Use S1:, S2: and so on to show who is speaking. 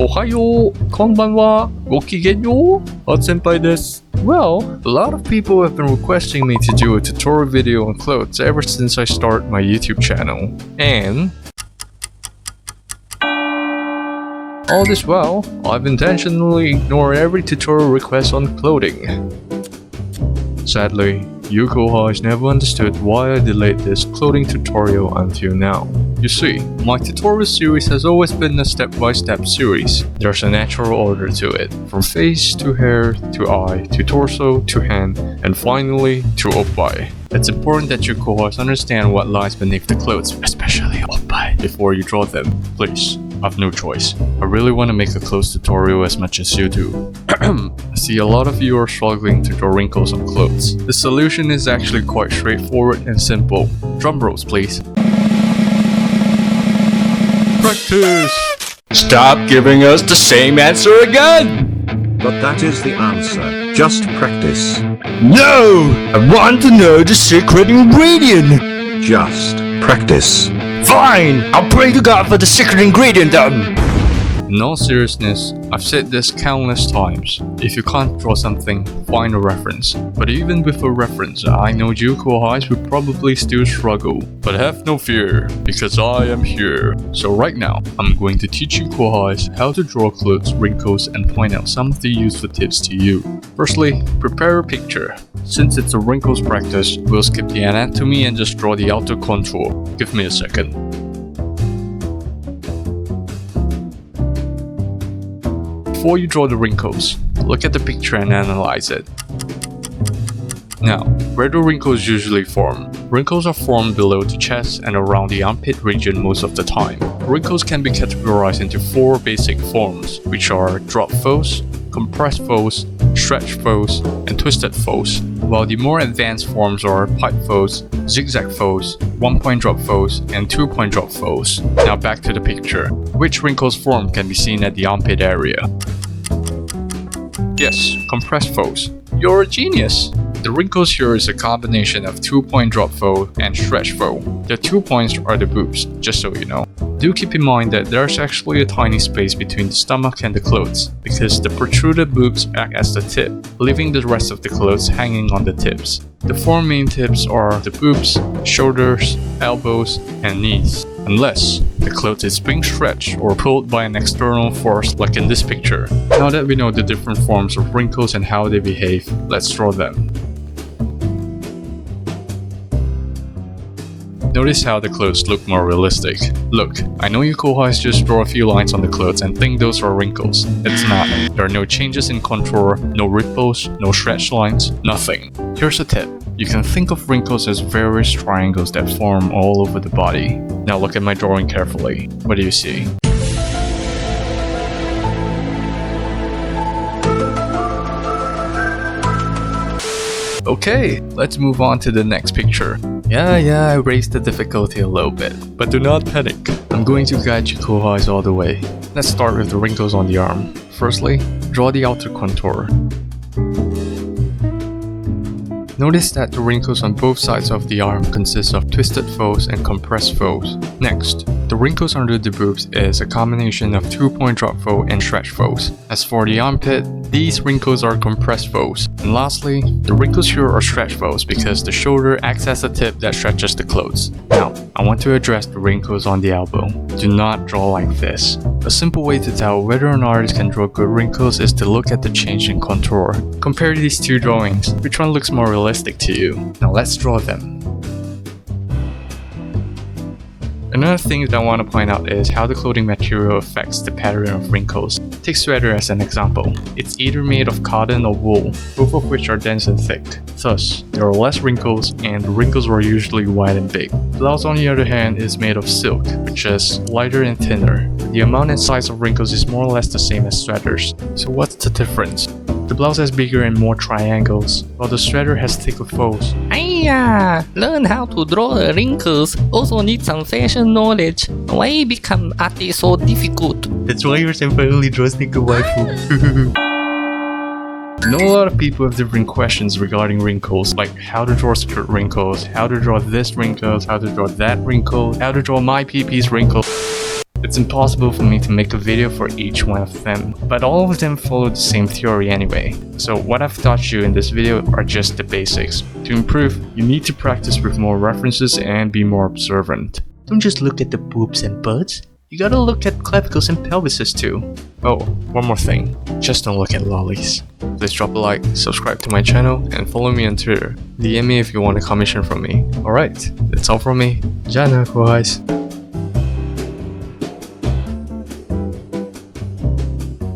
S1: Ohayo, konbanwa, gokigenyo, Senpai desu. Well, a lot of people have been requesting me to do a tutorial video on clothes ever since I started my YouTube channel. And all this while, I've intentionally ignored every tutorial request on clothing. Sadly, you kohais never understood why I delayed this clothing tutorial until now. You see, my tutorial series has always been a step-by-step series. There's a natural order to it, from face to hair to eye to torso to hand, and finally to oppai. It's important that you kohais understand what lies beneath the clothes, especially oppai, before you draw them. Please, I've no choice. I really want to make a clothes tutorial as much as you do. I see a lot of you are struggling to draw wrinkles on clothes. The solution is actually quite straightforward and simple. Drum rolls, please. Practice!
S2: Stop giving us the same answer again!
S3: But that is the answer. Just practice.
S2: No! I want to know the secret ingredient!
S3: Just practice.
S2: Fine! I'll pray to God for the secret ingredient then!
S1: In all seriousness, I've said this countless times. If you can't draw something, find a reference. But even with a reference, I know you kohais will probably still struggle. But have no fear, because I am here. So right now, I'm going to teach you kohais how to draw clothes, wrinkles, and point out some of the useful tips to you. Firstly, prepare a picture. Since it's a wrinkles practice, we'll skip the anatomy and just draw the outer contour. Give me a second. Before you draw the wrinkles, look at the picture and analyze it. Now, where do wrinkles usually form? Wrinkles are formed below the chest and around the armpit region most of the time. Wrinkles can be categorized into 4 basic forms, which are drop folds, compressed folds, stretch folds, and twisted folds, while the more advanced forms are pipe folds, zigzag folds, 1-point drop folds, and 2-point drop folds. Now back to the picture. Which wrinkles form can be seen at the armpit area? Yes, compressed folds. You're a genius! The wrinkles here is a combination of 2-point drop fold and stretch fold. The 2 points are the boobs, just so you know. Do keep in mind that there's actually a tiny space between the stomach and the clothes, because the protruded boobs act as the tip, leaving the rest of the clothes hanging on the tips. The 4 main tips are the boobs, shoulders, elbows, and knees, unless the clothes is being stretched or pulled by an external force like in this picture. Now that we know the different forms of wrinkles and how they behave, let's draw them. Notice how the clothes look more realistic. Look, I know you kohais just draw a few lines on the clothes and think those are wrinkles. It's not. There are no changes in contour, no ripples, no stretch lines, nothing. Here's a tip. You can think of wrinkles as various triangles that form all over the body. Now look at my drawing carefully. What do you see? Okay, let's move on to the next picture. Yeah, I raised the difficulty a little bit, but do not panic. I'm going to guide you kohais all the way. Let's start with the wrinkles on the arm. Firstly, draw the outer contour. Notice that the wrinkles on both sides of the arm consist of twisted folds and compressed folds. Next, the wrinkles under the boobs is a combination of 2-point drop fold and stretch folds. As for the armpit, these wrinkles are compressed folds. And lastly, the wrinkles here are stretch folds because the shoulder acts as a tip that stretches the clothes. Now, I want to address the wrinkles on the elbow. Do not draw like this. A simple way to tell whether an artist can draw good wrinkles is to look at the change in contour. Compare these 2 drawings. Which one looks more realistic to you? Now let's draw them. Another thing that I want to point out is how the clothing material affects the pattern of wrinkles. Take sweater as an example. It's either made of cotton or wool, both of which are dense and thick. Thus, there are less wrinkles, and the wrinkles are usually wide and big. Blouse on the other hand is made of silk, which is lighter and thinner. The amount and size of wrinkles is more or less the same as sweaters. So what's the difference? The blouse has bigger and more triangles, while the sweater has thicker folds.
S4: Hiya! Learn how to draw the wrinkles. Also need some fashion knowledge. Why become artist so difficult?
S1: That's why your senpai only draws Nika waifu. I know a lot of people have different questions regarding wrinkles, like how to draw skirt wrinkles, how to draw this wrinkles, how to draw that wrinkle, how to draw my PP wrinkle. It's impossible for me to make a video for each one of them, but all of them follow the same theory anyway. So what I've taught you in this video are just the basics. To improve, you need to practice with more references and be more observant. Don't just look at the boobs and butts. You gotta look at clavicles and pelvises too. Oh, one more thing. Just don't look at lollies. Please drop a like, subscribe to my channel, and follow me on Twitter. DM me if you want a commission from me. Alright, that's all from me. Jana, guys.